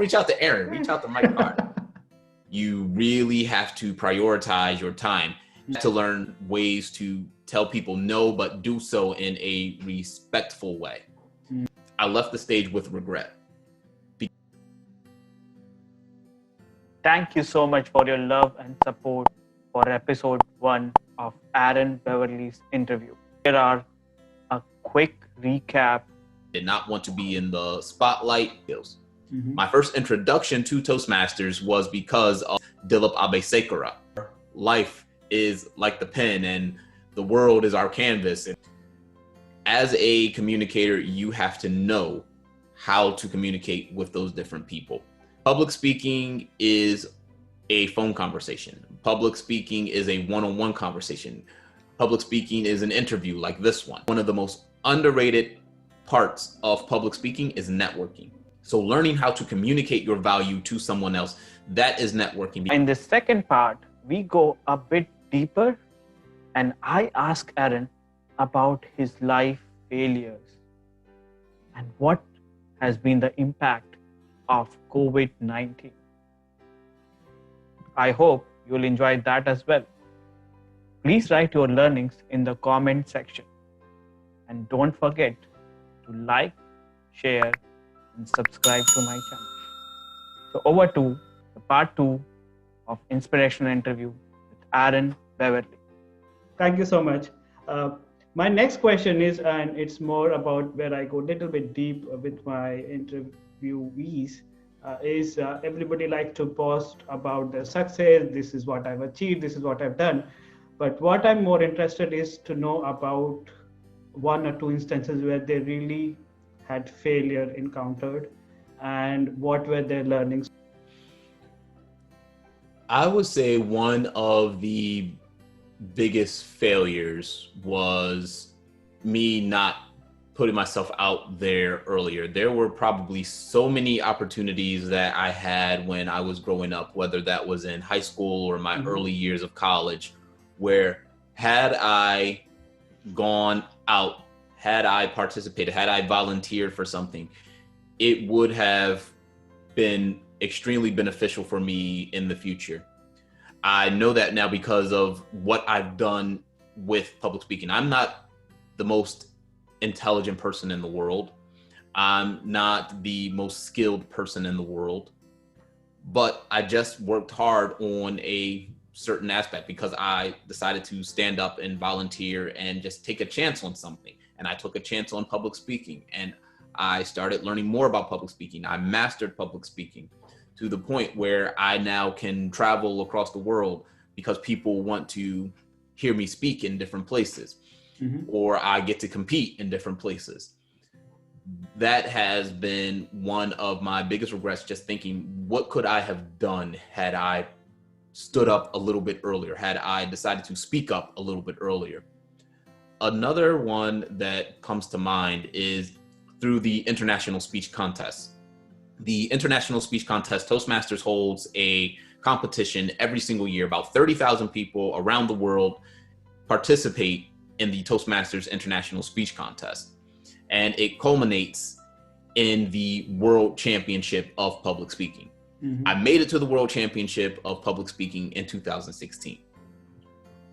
reach out to Aaron, reach out to Mike Carr. You really have to prioritize your time to learn ways to tell people no, but do so in a respectful way. I left the stage with regret. Thank you so much for your love and support for episode 1 of Aaraon Beverly's interview. Here are a quick recap. Did not want to be in the spotlight. My first introduction to Toastmasters was because of Dilip Abesekara. Life is like the pen and the world is our canvas. As a communicator, you have to know how to communicate with those different people. Public speaking is a phone conversation. Public speaking is a one-on-one conversation. Public speaking is an interview like this one. One of the most underrated parts of public speaking is networking. So learning how to communicate your value to someone else, that is networking. In the second part, we go a bit deeper and I ask Aaron about his life failures and what has been the impact of COVID-19. I hope you'll enjoy that as well. Please write your learnings in the comment section and don't forget to like, share, and subscribe to my channel. So over to the part 2 of inspirational interview with Aaraon Beverly. Thank you so much. My next question is, and it's more about where I go a little bit deep with my interviewees, is everybody likes to post about their success. This is what I've achieved. This is what I've done. But what I'm more interested is to know about 1 or 2 instances where they really had failure encountered and what were their learnings. I would say one of the biggest failures was me not putting myself out there earlier. There were probably so many opportunities that I had when I was growing up, whether that was in high school or my early years of college, where had I gone out, had I participated, had I volunteered for something, it would have been extremely beneficial for me in the future. I know that now because of what I've done with public speaking. I'm not the most intelligent person in the world. I'm not the most skilled person in the world, but I just worked hard on a certain aspect because I decided to stand up and volunteer and just take a chance on something. And I took a chance on public speaking and I started learning more about public speaking. I mastered public speaking to the point where I now can travel across the world because people want to hear me speak in different places, or I get to compete in different places. That has been one of my biggest regrets, just thinking, what could I have done had I stood up a little bit earlier, had I decided to speak up a little bit earlier. Another one that comes to mind is through the international speech contest. The international speech contest, Toastmasters holds a competition every single year. About 30,000 people around the world participate in the Toastmasters International Speech Contest. And it culminates in the World Championship of Public Speaking. I made it to the World Championship of Public Speaking in 2016.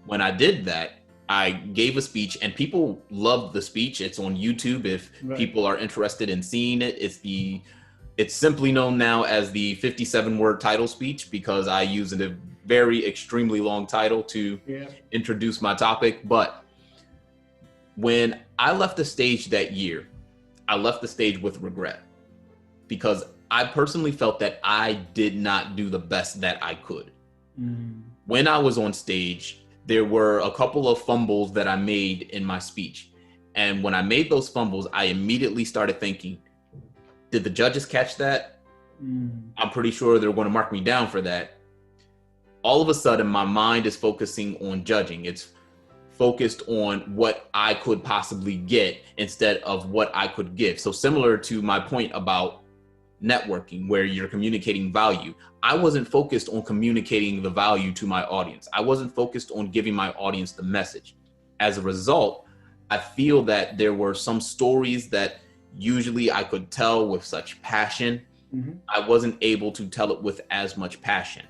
When I did that, I gave a speech and people loved the speech. It's on YouTube if people are interested in seeing it. It's simply known now as the 57-word title speech because I use a very extremely long title to introduce my topic. But when I left the stage that year, I left the stage with regret because I personally felt that I did not do the best that I could. When I was on stage, there were a couple of fumbles that I made in my speech. And when I made those fumbles, I immediately started thinking, did the judges catch that? I'm pretty sure they're going to mark me down for that. All of a sudden, my mind is focusing on judging. It's focused on what I could possibly get instead of what I could give. So similar to my point about networking, where you're communicating value, I wasn't focused on communicating the value to my audience. I wasn't focused on giving my audience the message. As a result, I feel that there were some stories that usually I could tell with such passion I wasn't able to tell it with as much passion.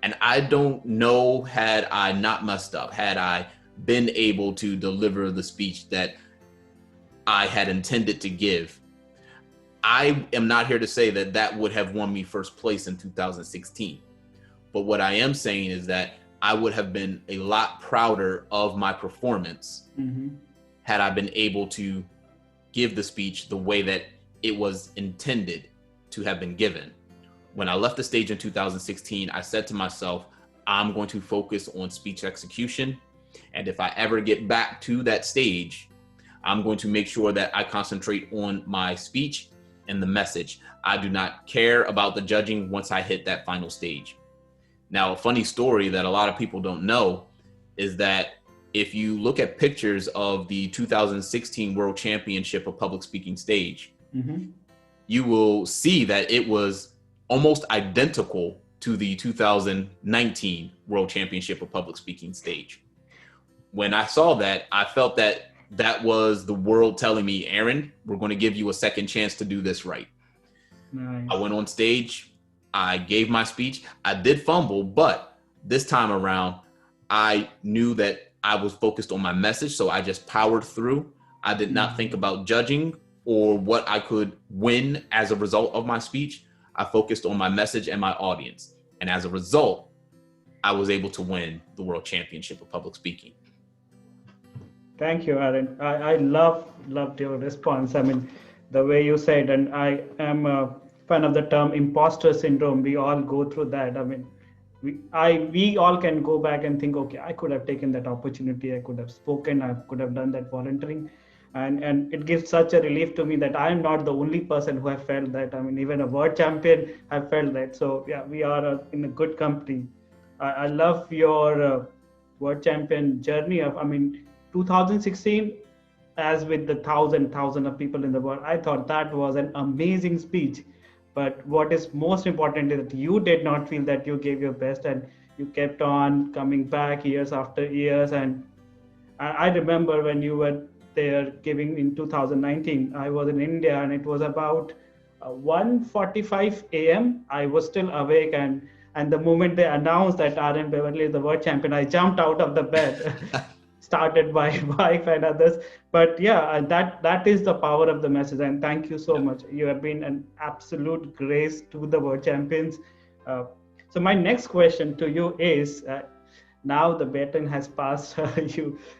And I don't know, had I not messed up, had I been able to deliver the speech that I had intended to give, I am not here to say that that would have won me first place in 2016. But what I am saying is that I would have been a lot prouder of my performance had I been able to give the speech the way that it was intended to have been given. When I left the stage in 2016, I said to myself, I'm going to focus on speech execution. And if I ever get back to that stage, I'm going to make sure that I concentrate on my speech and the message. I do not care about the judging once I hit that final stage. Now, a funny story that a lot of people don't know is that if you look at pictures of the 2016 World Championship of Public Speaking stage, you will see that it was almost identical to the 2019 World Championship of Public Speaking stage. When I saw that, I felt that that was the world telling me, Aaron, we're going to give you a second chance to do this right. Nice. I went on stage, I gave my speech, I did fumble, but this time around, I knew that I was focused on my message, so I just powered through. I did not think about judging or what I could win as a result of my speech. I focused on my message and my audience. And as a result, I was able to win the World Championship of Public Speaking. Thank you, Aaron. I loved your response. I mean, the way you said, and I am a fan of the term imposter syndrome. We all go through that. I mean, we all can go back and think, okay, I could have taken that opportunity. I could have spoken. I could have done that volunteering. And it gives such a relief to me that I'm not the only person who have felt that. I mean, even a world champion have felt that. So yeah, we are in a good company. I love your world champion journey of, I mean, 2016, as with the thousand of people in the world, I thought that was an amazing speech. But what is most important is that you did not feel that you gave your best, and you kept on coming back years after years. And I remember when you were there giving in 2019, I was in India, and it was about 1:45 a.m. I was still awake, and the moment they announced that Aaraon Beverly is the world champion, I jumped out of the bed, started my wife and others. But yeah, that is the power of the message. And thank you so much. You have been an absolute grace to the world champions. So my next question to you is, now the baton has passed.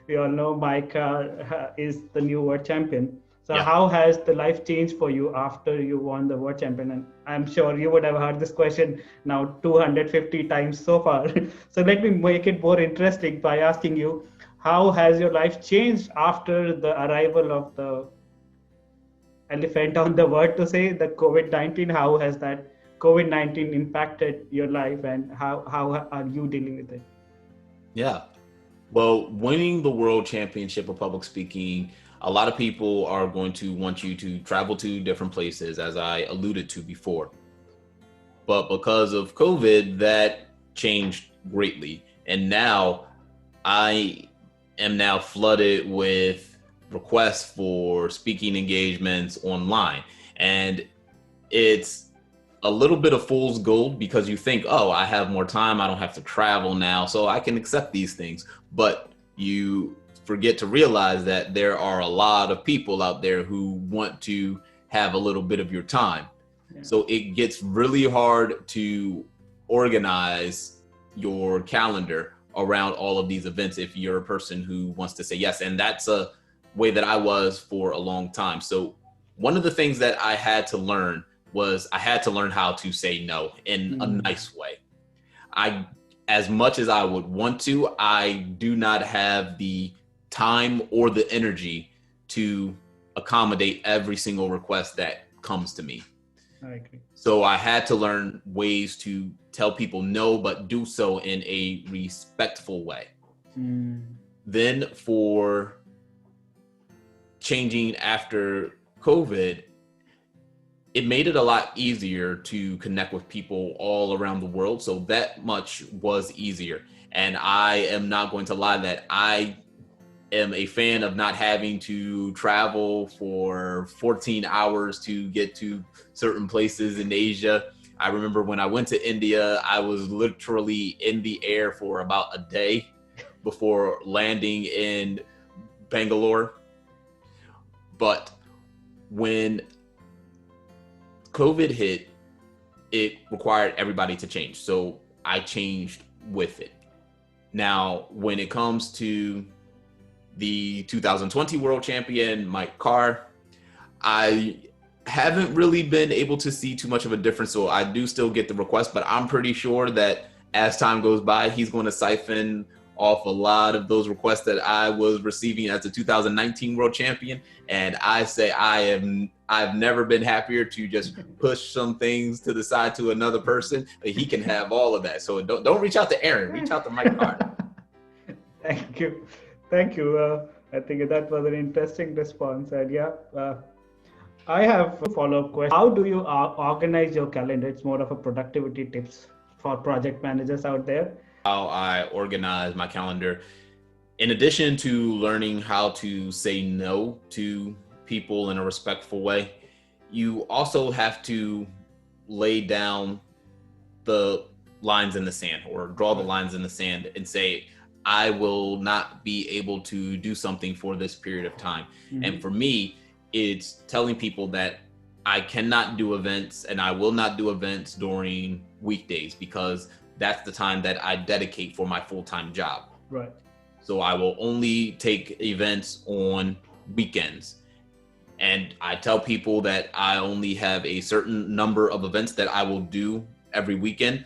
We all know Mike Carr is the new world champion. So how has the life changed for you after you won the world champion? And I'm sure you would have heard this question now 250 times so far. So let me make it more interesting by asking you, how has your life changed after the arrival of the elephant on the word, to say, the COVID-19? How has that COVID-19 impacted your life, and how are you dealing with it? Yeah. Well, winning the World Championship of Public Speaking, a lot of people are going to want you to travel to different places, as I alluded to before. But because of COVID, that changed greatly. And now I am now flooded with requests for speaking engagements online. And it's a little bit of fool's gold, because you think, oh, I have more time, I don't have to travel now, so I can accept these things. But you forget to realize that there are a lot of people out there who want to have a little bit of your time. Yeah. So it gets really hard to organize your calendar around all of these events if you're a person who wants to say yes. And that's a way that I was for a long time. So one of the things that I had to learn was I had to learn how to say no in a nice way. As much as I would want to, I do not have the time or the energy to accommodate every single request that comes to me. I agree. So I had to learn ways to tell people no, but do so in a respectful way. Then for changing after COVID, it made it a lot easier to connect with people all around the world. So that much was easier. And I am not going to lie that I am a fan of not having to travel for 14 hours to get to certain places in Asia. I remember when I went to India, I was literally in the air for about a day before landing in Bangalore. But when COVID hit, it required everybody to change. So I changed with it. Now, when it comes to the 2020 world champion, Mike Carr, I haven't really been able to see too much of a difference. So I do still get the request, but I'm pretty sure that as time goes by, he's going to siphon off a lot of those requests that I was receiving as the 2019 world champion. And I say I've never been happier to just push some things to the side to another person, but he can have all of that. So don't reach out to Aaraon, reach out to Mike Carr. Thank you. Thank you. I think that was an interesting response. And yeah, I have a follow-up question. How do you organize your calendar? It's more of a productivity tips for project managers out there. How I organize my calendar, in addition to learning how to say no to people in a respectful way, you also have to lay down the lines in the sand, or draw the lines in the sand and say, I will not be able to do something for this period of time. Mm-hmm. And for me, it's telling people that I cannot do events and I will not do events during weekdays, because that's the time that I dedicate for my full-time job. Right. So I will only take events on weekends. And I tell people that I only have a certain number of events that I will do every weekend.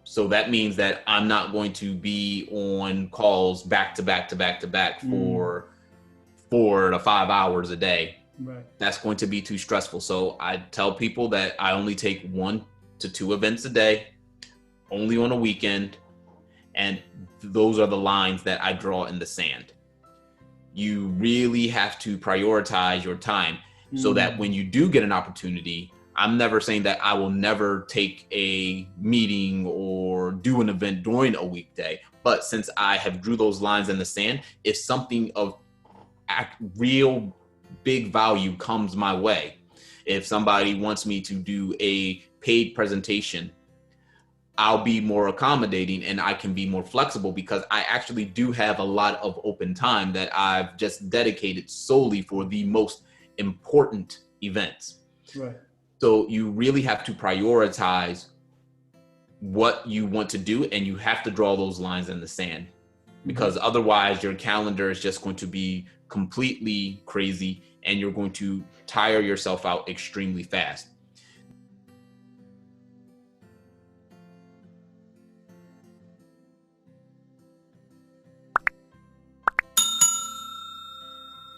So that means that I'm not going to be on calls back to back for 4 to 5 hours a day. Right. That's going to be too stressful. So I tell people that I only take 1 to 2 events a day, only on a weekend. And those are the lines that I draw in the sand. You really have to prioritize your time so that when you do get an opportunity, I'm never saying that I will never take a meeting or do an event during a weekday. But since I have drew those lines in the sand, if something of real big value comes my way, if somebody wants me to do a paid presentation, I'll be more accommodating and I can be more flexible, because I actually do have a lot of open time that I've just dedicated solely for the most important events. Right. So you really have to prioritize what you want to do, and you have to draw those lines in the sand, because otherwise your calendar is just going to be completely crazy and you're going to tire yourself out extremely fast.